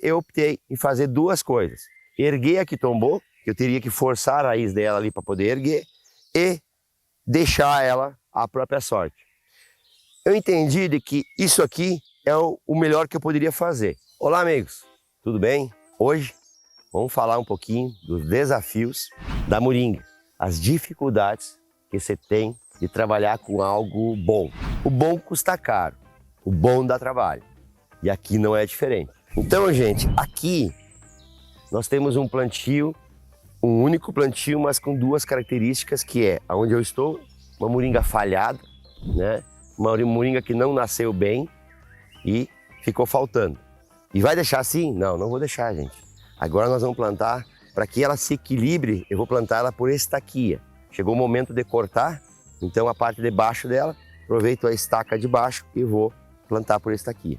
eu optei em fazer duas coisas. Erguer a que tombou, que eu teria que forçar a raiz dela ali para poder erguer, e deixar ela à própria sorte. Eu entendi de que isso aqui é o melhor que eu poderia fazer. Olá, amigos, tudo bem? Hoje vamos falar um pouquinho dos desafios da moringa, as dificuldades que você tem de trabalhar com algo bom. O bom custa caro, o bom dá trabalho, e aqui não é diferente. Então, gente, aqui nós temos um plantio, um único plantio, mas com duas características, que é onde eu estou, uma moringa falhada, né? Uma moringa que não nasceu bem e ficou faltando. E vai deixar assim? Não, não vou deixar, gente. Agora nós vamos plantar, para que ela se equilibre, eu vou plantar ela por estaquia. Chegou o momento de cortar, então a parte de baixo dela, aproveito a estaca de baixo e vou plantar por estaquia,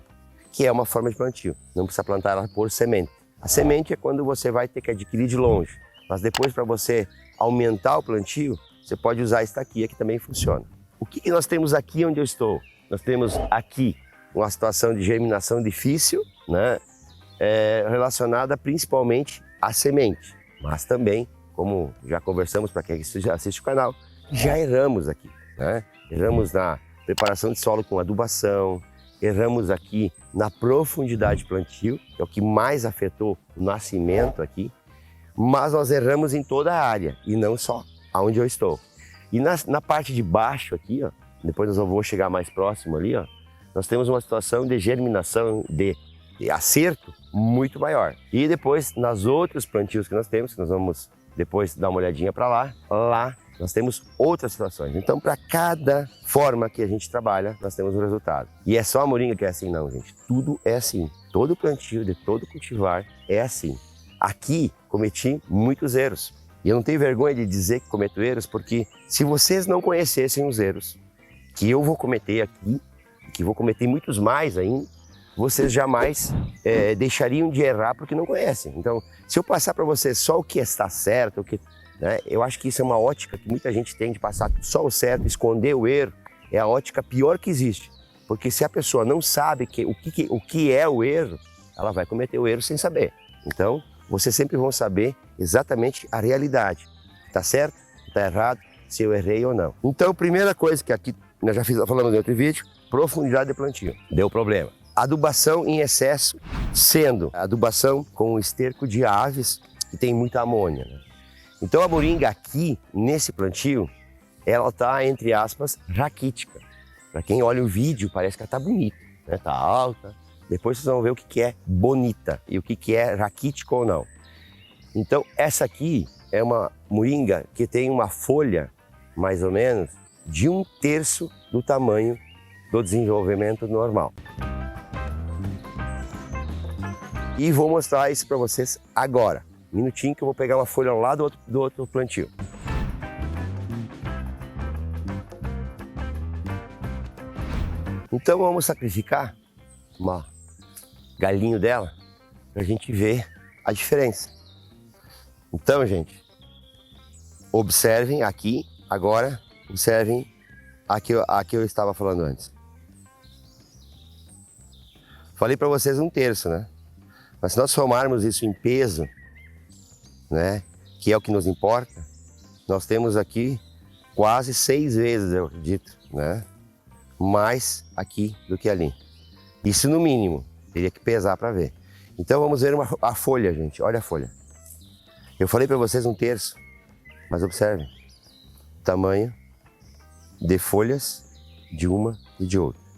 que é uma forma de plantio. Não precisa plantar ela por semente. A semente é quando você vai ter que adquirir de longe, mas depois, para você aumentar o plantio, você pode usar a estaquia, que também funciona. O que nós temos aqui onde eu estou? Nós temos aqui uma situação de germinação difícil, né? Relacionada principalmente à semente, mas também, como já conversamos para quem assiste o canal, já erramos aqui, né? Erramos na preparação de solo com adubação, erramos aqui na profundidade de plantio, que é o que mais afetou o nascimento aqui, mas nós erramos em toda a área e não só aonde eu estou. E na parte de baixo aqui, ó, depois nós vamos chegar mais próximo ali, ó, nós temos uma situação de germinação, de acerto muito maior. E depois, nas outros plantios que nós temos, que nós vamos depois dar uma olhadinha para lá nós temos outras situações. Então, para cada forma que a gente trabalha, nós temos um resultado. E é só a moringa que é assim? Não, gente. Tudo é assim. Todo plantio de todo cultivar é assim. Aqui, cometi muitos erros. E eu não tenho vergonha de dizer que cometo erros, porque se vocês não conhecessem os erros que eu vou cometer aqui, que vou cometer muitos mais ainda, vocês jamais deixariam de errar porque não conhecem. Então, se eu passar para vocês só o que está certo, né, eu acho que isso é uma ótica que muita gente tem de passar só o certo, esconder o erro, é a ótica pior que existe. Porque se a pessoa não sabe o que é o erro, ela vai cometer o erro sem saber. Então, vocês sempre vão saber exatamente a realidade. Está certo? Está errado? Se eu errei ou não. Então, a primeira coisa que aqui nós já falamos em outro vídeo, profundidade de plantio. Deu problema. Adubação em excesso, sendo adubação com esterco de aves, que tem muita amônia, né? Então a moringa aqui, nesse plantio, ela está, entre aspas, raquítica. Para quem olha o vídeo, parece que ela está bonita, né? Está alta. Depois vocês vão ver o que é bonita e o que é raquítico ou não. Então essa aqui é uma moringa que tem uma folha, mais ou menos, de 1/3 do tamanho do desenvolvimento normal. E vou mostrar isso para vocês agora. Um minutinho que eu vou pegar uma folha lá do outro plantio. Então vamos sacrificar uma galinho dela para a gente ver a diferença. Então, gente, observem aqui, agora, observem aqui eu estava falando antes. Falei para vocês 1/3, né? Mas se nós somarmos isso em peso, né, que é o que nos importa, nós temos aqui quase 6 vezes, eu acredito, né, mais aqui do que ali. Isso no mínimo, teria que pesar para ver. Então vamos ver a folha, gente, olha a folha. Eu falei para vocês 1/3, mas observem o tamanho de folhas de uma e de outra.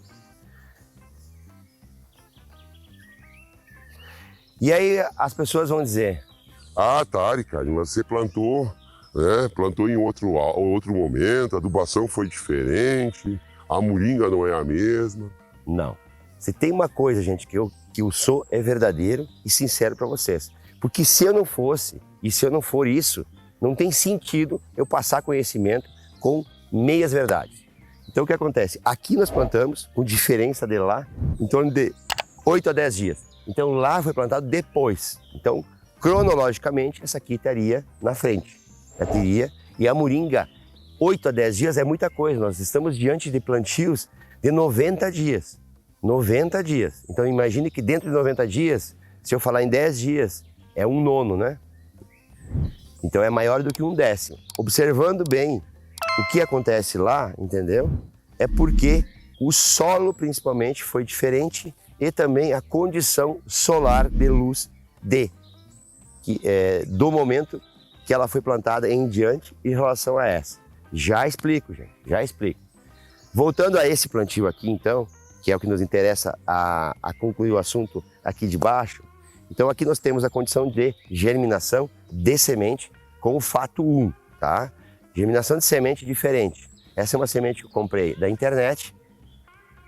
E aí as pessoas vão dizer: ah, tá, Ricardo, mas você plantou, né? Plantou em outro momento, a adubação foi diferente, a moringa não é a mesma. Não. Se tem uma coisa, gente, que eu sou é verdadeiro e sincero para vocês. Porque se eu não fosse, e se eu não for isso, não tem sentido eu passar conhecimento com meias verdades. Então o que acontece? Aqui nós plantamos, com diferença de lá, em torno de 8 a 10 dias. Então lá foi plantado depois. Então, cronologicamente, essa aqui estaria na frente. E a moringa, 8 a 10 dias é muita coisa. Nós estamos diante de plantios de 90 dias. 90 dias. Então imagine que dentro de 90 dias Se eu falar em 10 dias, é 1/9, né? Então é maior do que 1/10. Observando bem o que acontece lá, entendeu? É porque o solo principalmente foi diferente e também a condição solar de luz do momento que ela foi plantada em diante em relação a essa. Já explico, gente, já explico. Voltando a esse plantio aqui, então, que é o que nos interessa a concluir o assunto aqui de baixo. Então aqui nós temos a condição de germinação de semente com o fato 1, tá? Germinação de semente diferente. Essa é uma semente que eu comprei da internet,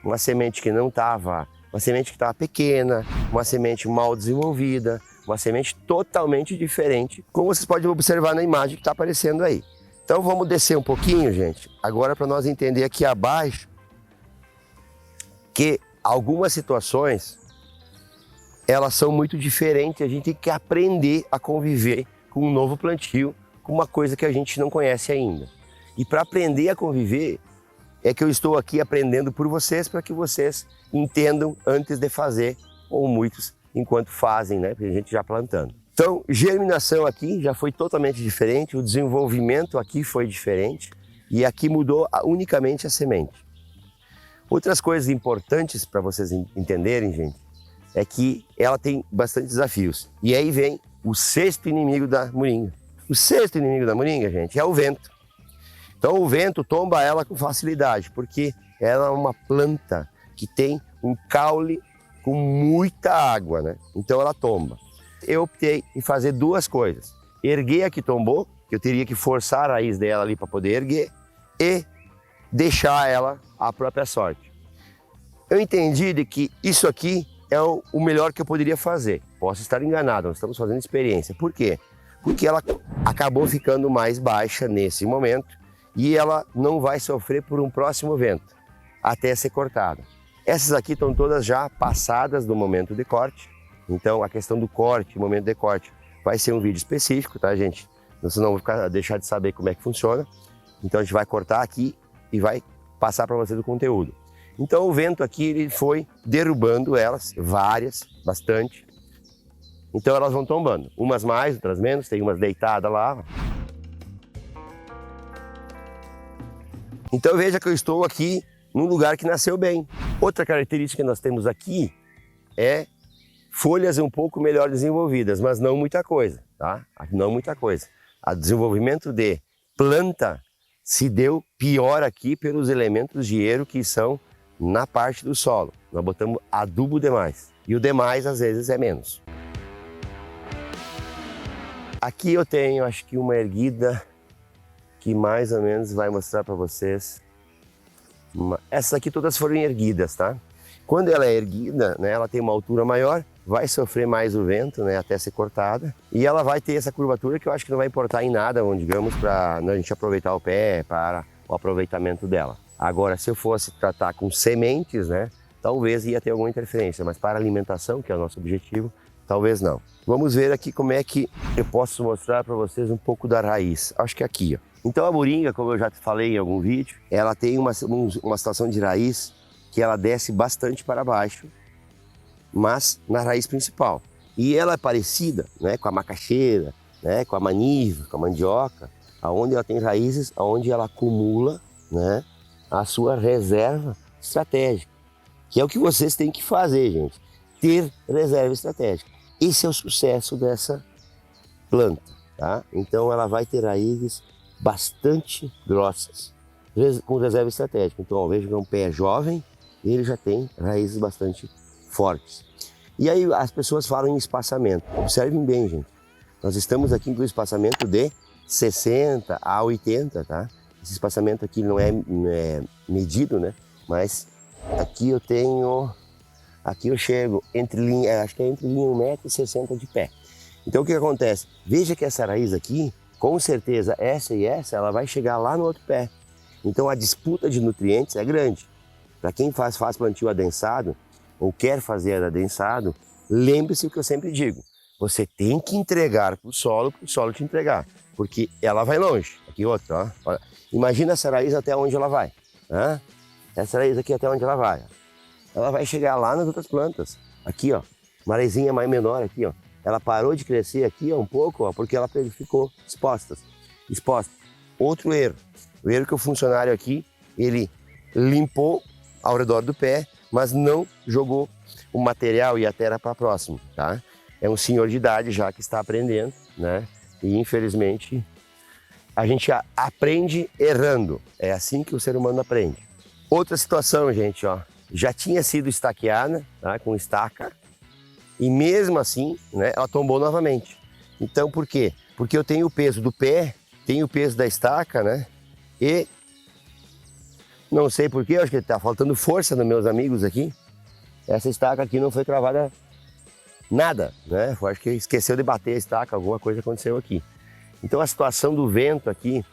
uma semente que estava pequena, uma semente mal desenvolvida, uma semente totalmente diferente, como vocês podem observar na imagem que está aparecendo aí. Então vamos descer um pouquinho, gente, agora para nós entender aqui abaixo que algumas situações elas são muito diferentes, a gente tem que aprender a conviver com um novo plantio, com uma coisa que a gente não conhece ainda. E para aprender a conviver, é que eu estou aqui aprendendo por vocês, para que vocês entendam antes de fazer, ou muitos enquanto fazem, né? Porque a gente já plantando. Então, germinação aqui já foi totalmente diferente, o desenvolvimento aqui foi diferente, e aqui mudou unicamente a semente. Outras coisas importantes para vocês entenderem, gente, é que ela tem bastante desafios. E aí vem o sexto inimigo da moringa. O sexto inimigo da moringa, gente, é o vento. Então o vento tomba ela com facilidade, porque ela é uma planta que tem um caule com muita água, né? Então ela tomba. Eu optei em fazer duas coisas. Erguer a que tombou, que eu teria que forçar a raiz dela ali para poder erguer, e deixar ela à própria sorte. Eu entendi de que isso aqui é o melhor que eu poderia fazer. Posso estar enganado, nós estamos fazendo experiência. Por quê? Porque ela acabou ficando mais baixa nesse momento e ela não vai sofrer por um próximo vento, até ser cortada. Essas aqui estão todas já passadas do momento de corte. Então a questão do corte, o momento de corte, vai ser um vídeo específico, tá, gente? Vocês não vão deixar de saber como é que funciona. Então a gente vai cortar aqui e vai passar para vocês o conteúdo. Então o vento aqui ele foi derrubando elas, várias, bastante. Então elas vão tombando, umas mais, outras menos, tem umas deitadas lá. Então veja que eu estou aqui num lugar que nasceu bem. Outra característica que nós temos aqui é folhas um pouco melhor desenvolvidas, mas não muita coisa, tá? Não muita coisa. O desenvolvimento de planta se deu pior aqui pelos elementos de erro que são na parte do solo. Nós botamos adubo demais. E o demais, às vezes, é menos. Aqui eu tenho, acho que uma erguida que mais ou menos vai mostrar para vocês. Essas aqui todas foram erguidas, tá? Quando ela é erguida, né, ela tem uma altura maior, vai sofrer mais o vento, né, até ser cortada. E ela vai ter essa curvatura que eu acho que não vai importar em nada, digamos, para a gente aproveitar o pé, para o aproveitamento dela. Agora, se eu fosse tratar com sementes, né, talvez ia ter alguma interferência, mas para alimentação, que é o nosso objetivo, talvez não. Vamos ver aqui como é que eu posso mostrar para vocês um pouco da raiz. Acho que aqui, ó. Então a moringa, como eu já falei em algum vídeo, ela tem uma situação de raiz que ela desce bastante para baixo, mas na raiz principal. E ela é parecida, né, com a macaxeira, né, com a maniva, com a mandioca, aonde ela tem raízes, aonde ela acumula, né, a sua reserva estratégica, que é o que vocês têm que fazer, gente, ter reserva estratégica. Esse é o sucesso dessa planta, tá? Então ela vai ter raízes bastante grossas, com reserva estratégica. Então, ó, veja que é um pé jovem, ele já tem raízes bastante fortes. E aí as pessoas falam em espaçamento. Observem bem, gente. Nós estamos aqui com um espaçamento de 60 a 80, tá? Esse espaçamento aqui não é medido, né? Mas aqui eu tenho... Aqui eu chego entre linha, acho que é entre linha 1,60 m de pé. Então o que acontece? Veja que essa raiz aqui, com certeza essa e essa, ela vai chegar lá no outro pé. Então a disputa de nutrientes é grande. Para quem faz plantio adensado, ou quer fazer adensado, lembre-se o que eu sempre digo. Você tem que entregar para o solo te entregar. Porque ela vai longe. Aqui outra, ó. Imagina essa raiz até onde ela vai. Né? Essa raiz aqui até onde ela vai. Ela vai chegar lá nas outras plantas. Aqui, ó. Uma areizinha mais menor aqui, ó. Ela parou de crescer aqui, ó, um pouco, ó, porque ela ficou exposta. Outro erro. O erro que o funcionário aqui, ele limpou ao redor do pé, mas não jogou o material e a terra para próximo, tá? É um senhor de idade já que está aprendendo, né? E infelizmente a gente aprende errando. É assim que o ser humano aprende. Outra situação, gente, ó, já tinha sido estaqueada, tá? Com estaca, e mesmo assim, né, ela tombou novamente. Então, por quê? Porque eu tenho o peso do pé, tenho o peso da estaca, né? E não sei por quê, acho que está faltando força nos meus amigos aqui. Essa estaca aqui não foi cravada nada, né? Eu acho que esqueceu de bater a estaca, alguma coisa aconteceu aqui. Então a situação do vento aqui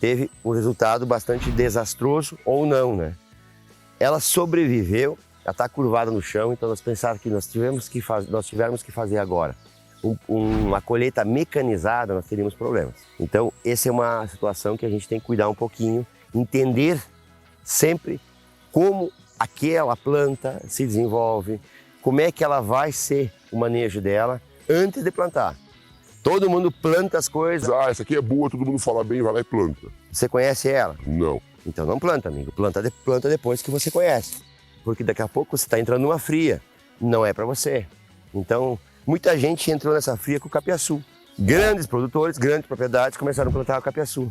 teve um resultado bastante desastroso ou não, né? Ela sobreviveu, ela está curvada no chão, então nós pensávamos que nós tivermos que fazer agora uma colheita mecanizada, nós teríamos problemas. Então essa é uma situação que a gente tem que cuidar um pouquinho, entender sempre como aquela planta se desenvolve, como é que ela vai ser o manejo dela antes de plantar. Todo mundo planta as coisas. Ah, essa aqui é boa, todo mundo fala bem, vai lá e planta. Você conhece ela? Não. Então não planta, amigo. Planta depois que você conhece. Porque daqui a pouco você está entrando numa fria. Não é para você. Então, muita gente entrou nessa fria com o capiaçu. Grandes produtores, grandes propriedades começaram a plantar o capiaçu.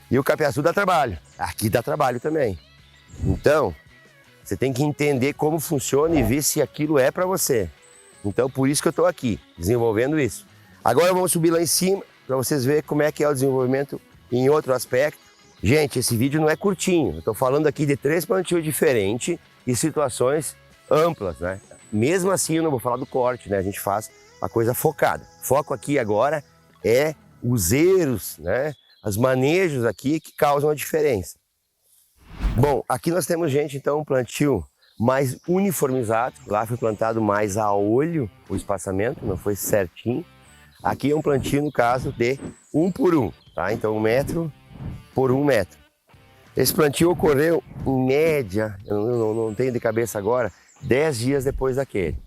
E o capiaçu dá trabalho. Aqui dá trabalho também. Então, você tem que entender como funciona e ver se aquilo é para você. Então, por isso que eu estou aqui, desenvolvendo isso. Agora vamos subir lá em cima para vocês verem como é que é o desenvolvimento em outro aspecto. Gente, esse vídeo não é curtinho. Eu estou falando aqui de 3 plantios diferentes e situações amplas, né? Mesmo assim, eu não vou falar do corte, né? A gente faz uma coisa focada. Foco aqui agora é os erros, né? Os manejos aqui que causam a diferença. Bom, aqui nós temos, gente, então um plantio mais uniformizado. Lá foi plantado mais a olho o espaçamento, não foi certinho. Aqui é um plantio, no caso, de 1 por 1, tá? Então 1 metro por 1 metro. Esse plantio ocorreu, em média, eu não tenho de cabeça agora, 10 dias depois daquele.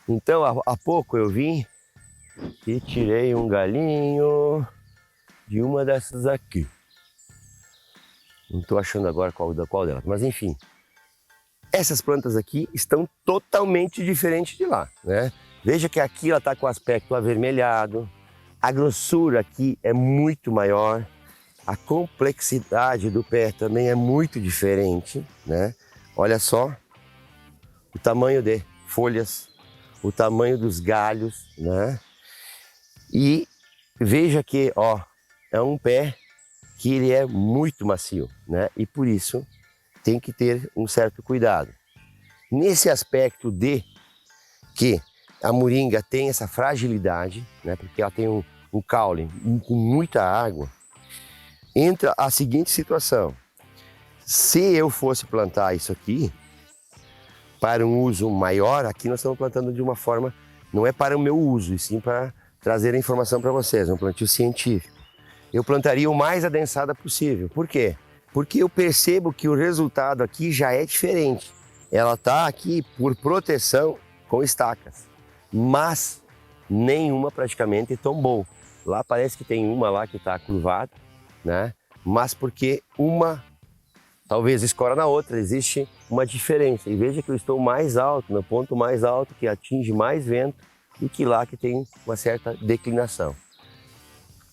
Então, há pouco eu vim e tirei um galinho de uma dessas aqui. Não estou achando agora qual delas, mas enfim. Essas plantas aqui estão totalmente diferentes de lá, né? Veja que aqui ela está com o aspecto avermelhado, a grossura aqui é muito maior, a complexidade do pé também é muito diferente, né? Olha só o tamanho de folhas, o tamanho dos galhos, né? E veja que, ó, é um pé que ele é muito macio, né? E por isso tem que ter um certo cuidado. Nesse aspecto de que a moringa tem essa fragilidade, né? Porque ela tem um caule com muita água, entra a seguinte situação. Se eu fosse plantar isso aqui para um uso maior, aqui nós estamos plantando de uma forma, não é para o meu uso, e sim para trazer a informação para vocês, é um plantio científico. Eu plantaria o mais adensada possível. Por quê? Porque eu percebo que o resultado aqui já é diferente. Ela está aqui por proteção com estacas, mas nenhuma praticamente tombou. Lá parece que tem uma lá que está curvada, né? Mas porque uma talvez escora na outra, existe uma diferença. E veja que eu estou mais alto, no ponto mais alto, que atinge mais vento, do que lá que tem uma certa declinação.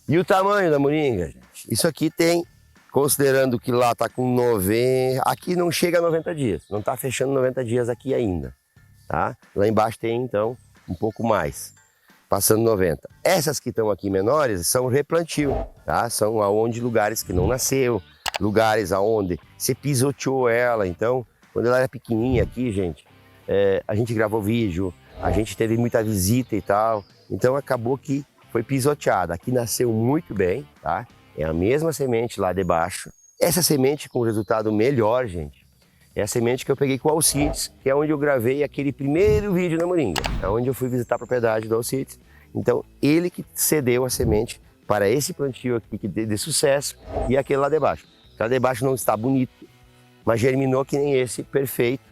E o tamanho da moringa, gente? Isso aqui tem, considerando que lá está com 90, aqui não chega a 90 dias, não está fechando 90 dias aqui ainda, tá? Lá embaixo tem, então, um pouco mais, passando 90. Essas que estão aqui menores são replantio, tá? São aonde lugares que não nasceu, lugares aonde você pisoteou ela. Então, quando ela era pequenininha aqui, gente, a gente gravou vídeo, a gente teve muita visita e tal, então acabou que foi pisoteada. Aqui nasceu muito bem, tá? É a mesma semente lá de baixo. Essa semente com resultado melhor, gente, é a semente que eu peguei com o Alcides, que é onde eu gravei aquele primeiro vídeo na moringa, é onde eu fui visitar a propriedade do Alcides. Então, ele que cedeu a semente para esse plantio aqui que de sucesso e aquele lá de baixo. Lá de baixo não está bonito, mas germinou que nem esse, perfeito.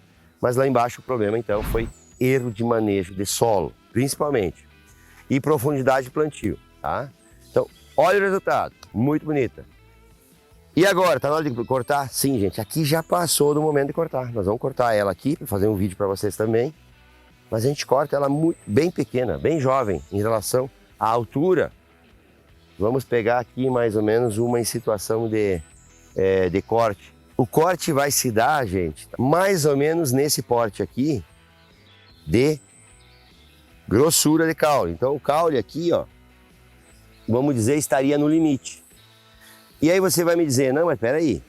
Mas lá embaixo o problema, então, foi erro de manejo de solo, principalmente, e profundidade de plantio, tá? Então, olha o resultado, muito bonita. E agora, tá na hora de cortar? Sim, gente, aqui já passou do momento de cortar. Nós vamos cortar ela aqui, para fazer um vídeo para vocês também. Mas a gente corta ela muito, bem pequena, bem jovem, em relação à altura. Vamos pegar aqui mais ou menos uma em situação de corte. O corte vai se dar, gente, mais ou menos nesse porte aqui de grossura de caule. Então o caule aqui, ó, vamos dizer, estaria no limite. E aí você vai me dizer, não, mas peraí,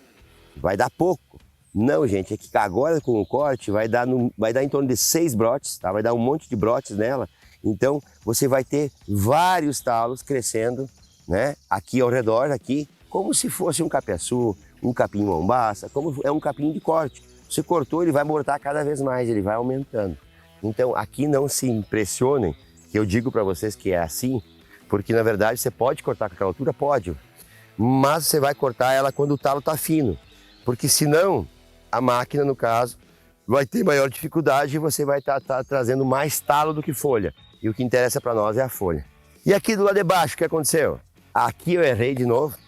vai dar pouco. Não, gente, é que agora com o corte vai dar em torno de 6 brotes, tá? Vai dar um monte de brotes nela. Então você vai ter vários talos crescendo, né? Aqui ao redor, aqui, como se fosse um capiaçu, um capim-mombaça, como é um capim de corte. Você cortou, ele vai brotar cada vez mais, ele vai aumentando. Então aqui não se impressionem, que eu digo para vocês que é assim, porque na verdade você pode cortar com aquela altura, pode, mas você vai cortar ela quando o talo tá fino, porque senão a máquina, no caso, vai ter maior dificuldade e você vai estar trazendo mais talo do que folha. E o que interessa para nós é a folha. E aqui do lado de baixo, o que aconteceu? Aqui eu errei de novo.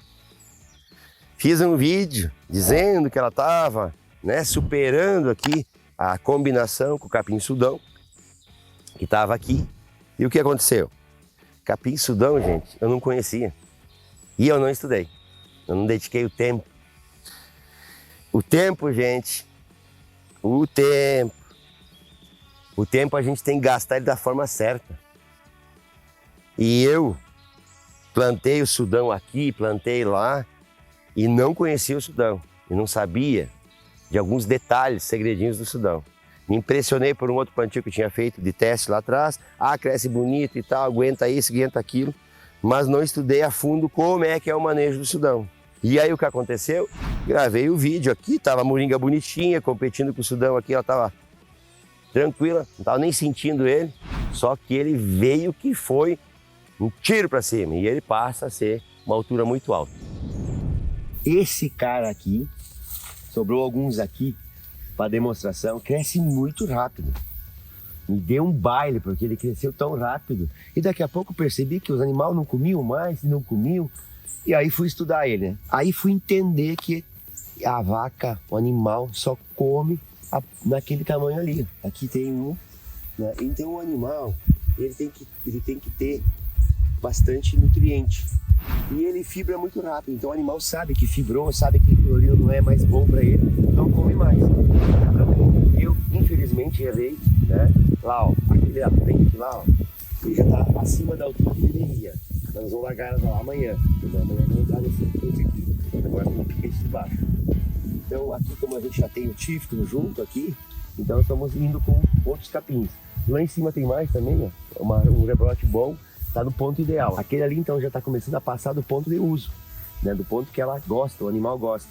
Fiz um vídeo dizendo que ela estava, né, superando aqui a combinação com o capim-sudão, que estava aqui. E o que aconteceu? Capim-sudão, gente, eu não conhecia. E eu não estudei. Eu não dediquei o tempo. O tempo, gente, o tempo a gente tem que gastar ele da forma certa. E eu plantei o sudão aqui, plantei lá e não conhecia o sudão. E não sabia de alguns detalhes, segredinhos do sudão. Me impressionei por um outro plantio que eu tinha feito de teste lá atrás. Ah, cresce bonito e tal, aguenta isso, aguenta aquilo. Mas não estudei a fundo como é que é o manejo do sudão. E aí o que aconteceu? Gravei o vídeo aqui, tava a moringa bonitinha, competindo com o sudão aqui, ela tava tranquila, não tava nem sentindo ele, só que ele veio que foi um tiro para cima e ele passa a ser uma altura muito alta. Esse cara aqui, sobrou alguns aqui para demonstração, cresce muito rápido. Me deu um baile porque ele cresceu tão rápido e daqui a pouco percebi que os animais não comiam mais, não comiam. E aí fui estudar ele, né? Aí fui entender que a vaca, o animal, só come naquele tamanho ali. Aqui tem um, né? Então o animal, ele tem que ter bastante nutriente. E ele fibra muito rápido. Então o animal sabe que fibrou, sabe que aquilo ali não é mais bom para ele, não come mais. Então eu, infelizmente, errei, né? Lá, ó, aquele à frente lá, ó, ele já tá acima da altura que deveria. Nós vamos largar ela lá amanhã. Amanhã vamos entrar nesse piquete aqui. Agora no piquete de baixo. Então aqui, como a gente já tem o tífico junto aqui, então estamos indo com outros capins. Lá em cima tem mais também, ó, um rebrote bom, tá no ponto ideal. Aquele ali então já está começando a passar do ponto de uso, né? Do ponto que ela gosta, o animal gosta.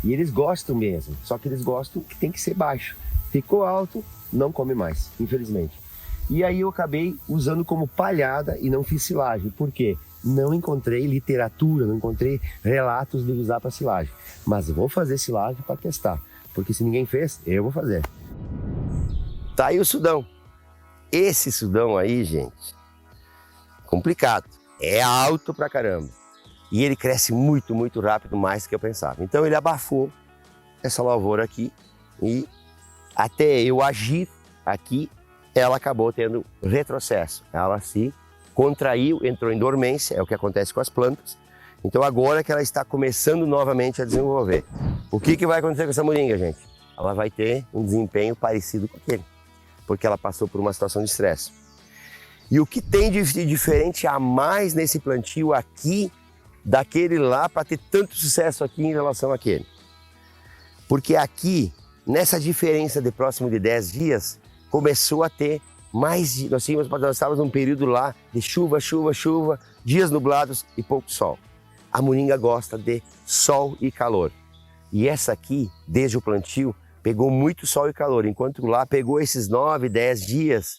E eles gostam mesmo, só que eles gostam que tem que ser baixo. Ficou alto, não come mais, infelizmente. E aí eu acabei usando como palhada e não fiz silagem. Por quê? Não encontrei literatura, não encontrei relatos de usar para silagem. Mas eu vou fazer silagem para testar, porque se ninguém fez, eu vou fazer. Tá aí o sudão. Esse sudão aí, gente, complicado. É alto pra caramba. E ele cresce muito, muito rápido, mais do que eu pensava. Então ele abafou essa lavoura aqui e até eu agir aqui, ela acabou tendo retrocesso. Ela se contraiu, entrou em dormência, é o que acontece com as plantas. Então agora que ela está começando novamente a desenvolver. O que vai acontecer com essa moringa, gente? Ela vai ter um desempenho parecido com aquele, porque ela passou por uma situação de estresse. E o que tem de diferente a mais nesse plantio aqui, daquele lá, para ter tanto sucesso aqui em relação àquele? Porque aqui, nessa diferença de próximo de 10 dias, começou a ter mais, nós estávamos num período lá de chuva, dias nublados e pouco sol. A moringa gosta de sol e calor. E essa aqui, desde o plantio, pegou muito sol e calor, enquanto lá pegou esses 9, 10 dias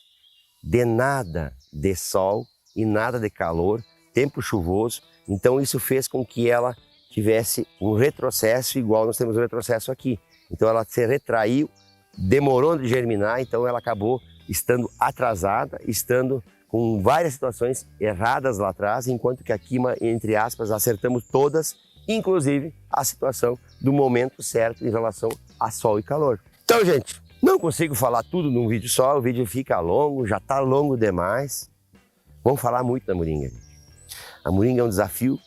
de nada de sol e nada de calor, tempo chuvoso. Então isso fez com que ela tivesse um retrocesso igual nós temos um retrocesso aqui. Então ela se retraiu, demorou de germinar, então ela acabou estando atrasada, estando com várias situações erradas lá atrás, enquanto que aqui, entre aspas, acertamos todas, inclusive a situação do momento certo em relação a sol e calor. Então, gente, não consigo falar tudo num vídeo só, o vídeo fica longo, já está longo demais. Vamos falar muito da moringa, gente. A moringa é um desafio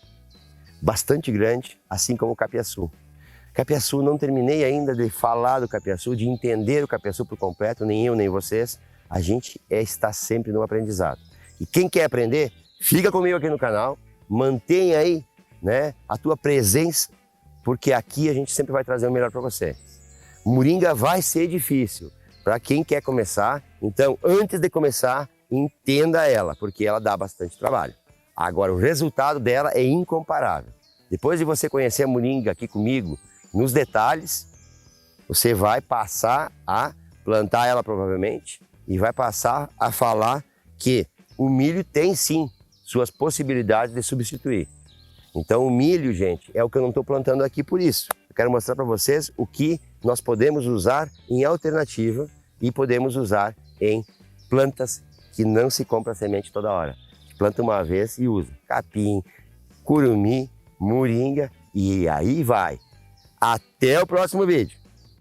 bastante grande, assim como o capiaçu. Capiaçu, não terminei ainda de falar do capiaçu, de entender o capiaçu por completo, nem eu, nem vocês. A gente está sempre no aprendizado. E quem quer aprender, fica comigo aqui no canal, mantenha aí, né, a tua presença, porque aqui a gente sempre vai trazer o melhor para você. Moringa vai ser difícil para quem quer começar, então antes de começar, entenda ela, porque ela dá bastante trabalho. Agora, o resultado dela é incomparável. Depois de você conhecer a moringa aqui comigo, nos detalhes, você vai passar a plantar ela provavelmente e vai passar a falar que o milho tem sim suas possibilidades de substituir. Então o milho, gente, é o que eu não estou plantando aqui por isso. Eu quero mostrar para vocês o que nós podemos usar em alternativa e podemos usar em plantas que não se compra semente toda hora. Planta uma vez e usa capim, curumi, moringa e aí vai. Até o próximo vídeo.